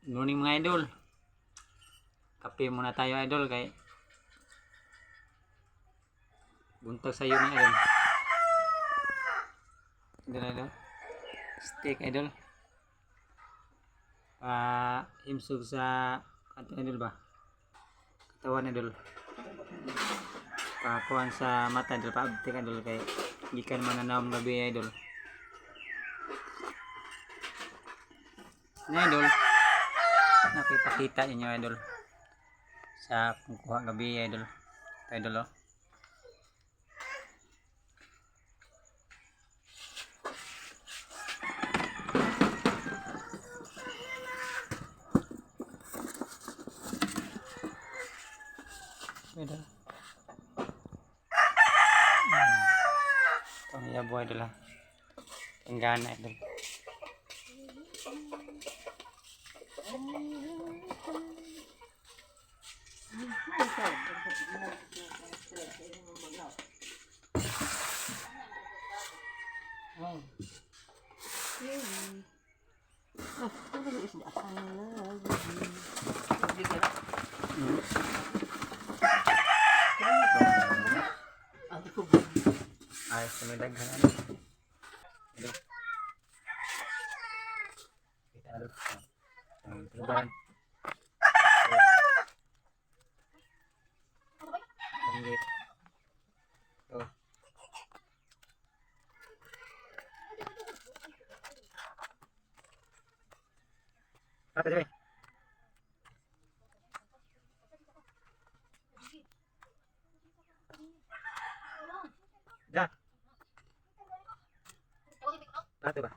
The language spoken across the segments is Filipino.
Good morning mga idol. Kape muna tayo idol kay buntag sa iyo ni idol. Idol. Steak idol. Himsog sa kanto idol ba? Katawan idol. Pakuan sa mata idol, paabtik idol kay gikan mananawang gabi idol. Na idol. Nakipakita inyo idol sa pangkuha gabi idol. Idol oh. Idol. Ang yabo idol ha. Ang gana idol. Ay, sumidag ka na. Kita na doon. Tuban. Langgit. Oh. Apa sih? Ya. Satu ba?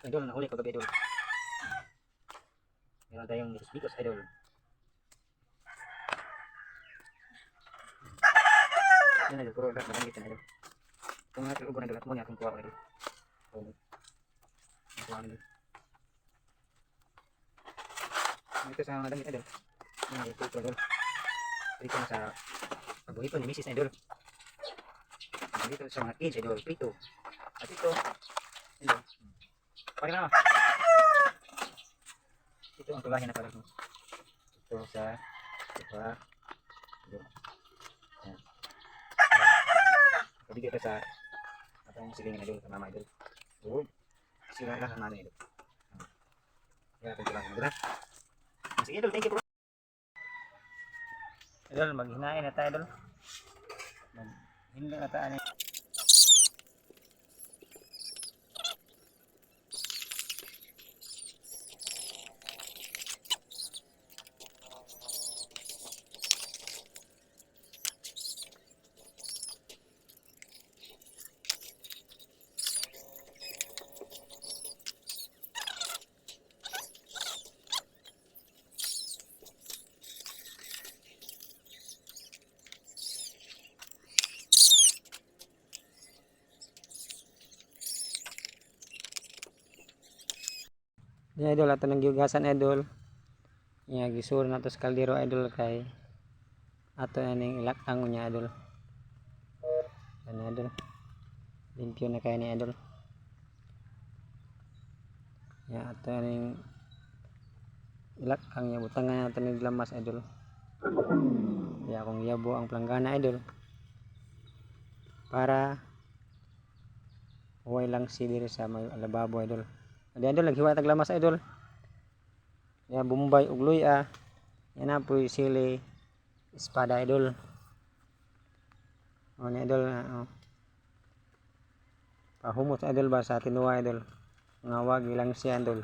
Idol, nahuli ko gabi idol. Meron tayong bikos idol. Yan idol, puro lahat malangit na idol. Kung nga tuloy idol, at mo niya kung kuha ko idol. Kuha idol. Ito sa mga damit idol. Yan ito idol. Dito na sa paborito ni Mrs. idol. Dito sa mga kids idol, prito. At ito idol. Pakai lama. Itu ang tulahnya na pala. Ito sa diba? Kabigay pa sa atong silingin idol sa mama idol. So, sila lang ang mama idol. Kaya ating tulahnya na. Sige idol, thank you bro. Idol, maghinain na tayo idol. Maghinlo na tayo. Yan idol, ato nang giugasan idol. Yang gisuro na to sa kaldero idol kay ato na ning ilakang niya idol. Yan idol. Limpyo na kay ni idol. Yan ato na ning ilakang niya, butangan nato ning lamas idol. Ya akong yabo ang planggana idol. Para huway lang si diri sa may lababo idol. Adi idol, naghiwa tag lamas idol. Ya Bombay ug luya. Yan na po sili espada idol. O ni idol na pahumot idol ba sa tinuwa idol. Nga wag ilang siya idol.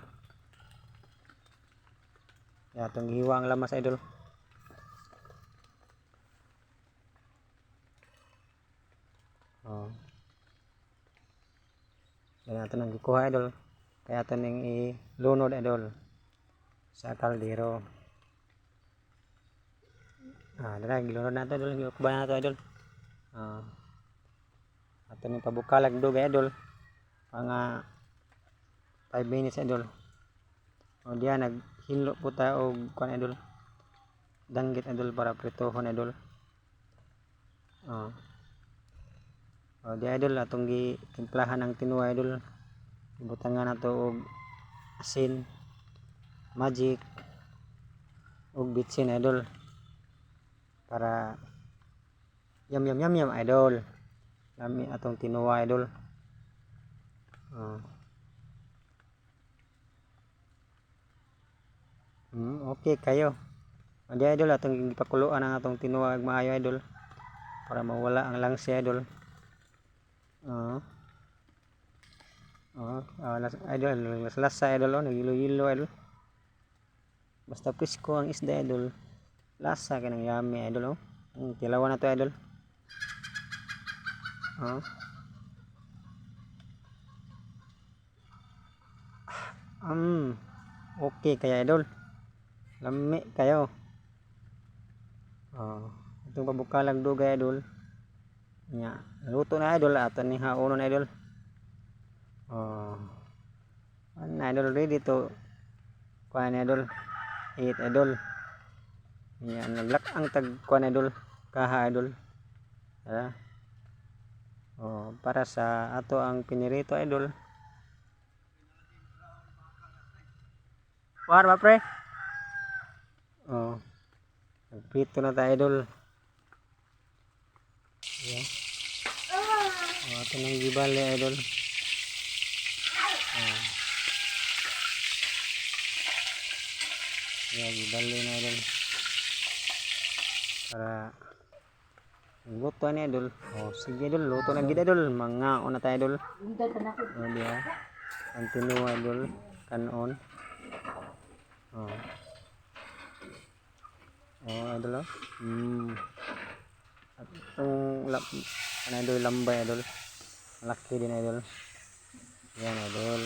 Ya tong gihiwa ang lamas idol. Oh. Yan natin ang gikuha idol. Kaya ito nang ilunod idol sa kaldero. Dala gilunod nato idol, gikuha nato idol. Ato ning pabukalag dugay idol. Mga 5 minutes idol. O diyan naghinlo po tayo og kuan idol. Danggit idol para pritohon idol. Oh. Oh, di idol atong gitimplahan ng tinuwa idol. Ibutangan na to og asin, magic, og bitsin idol. Para yum yum yum yum idol. Lami atong tinuwa idol. Oh. Okay kayo. Di idol atong gipakuluan ang atong tinuwa ug maayo idol para mawala ang langsi idol. Idol, lasa idol, nagilo-yelo idol. Basta pisko ang isda idol, lasa ka ng yummy idol. Tilawan na to idol. Okay kaya idol, lami kayo. Itong pabukalang dugay idol. Nya, luto na idol, aton ni haonon idol. Idol ready to kuan idol. Eat idol. Nya naglak ang tag kuan idol, kaha idol. Para sa ato ang pinirito idol. War ba pre? Nagprito na tayo idol. Ito nang gibali idol. Gibali na idol. Para luto na idol. Sige idol, luto na gid idol. Mangaon na tayo idol. Diba? Continue idol. Kanon. Idol At itong idol lambay idol. Malaki din idol. Yan idol.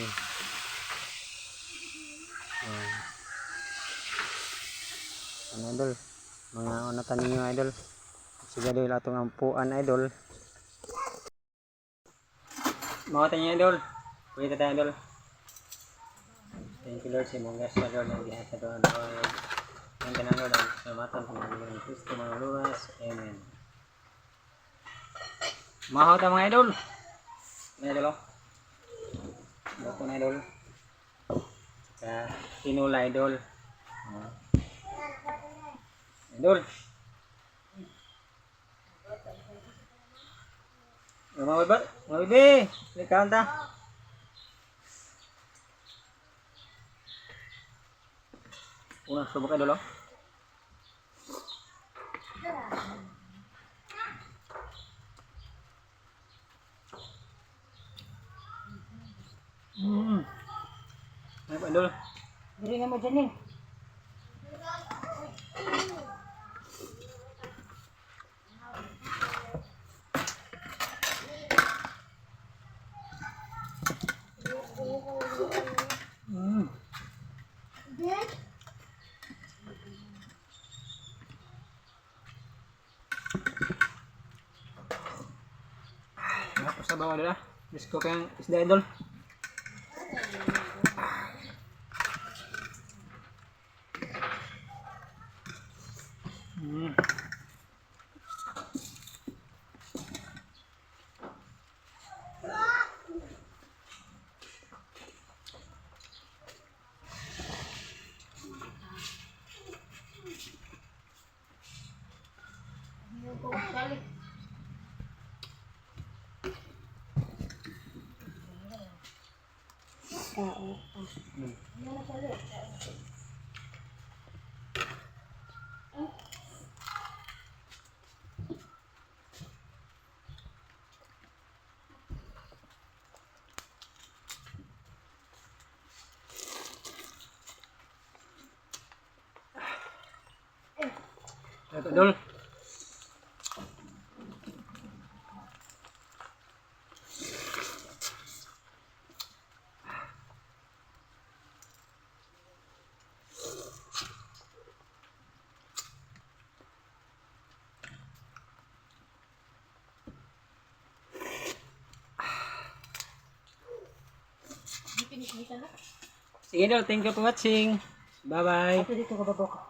Idol. Mga onatan ninyo idol. Sige idol atong ampuan idol. Mga tanyo idol. Kuya tayo idol. Thank you Lord sa mong gaspa Lord ang gihasa doon. Ang tanan Lord ang salamatan sa mga Kristo mga lunas. Amen. Mahaw ta mga idol. Mga idol Boko na idol. Sa tinula idol. Idol. Mga bebe. Likaw ta. Una, subok idol Ay pa idol. Diri na mo dyan eh. Sa bawah adalah disko kayang isda idol. Ito idol. Sige idol, thank you for watching. Bye bye. Ato dito ka babok.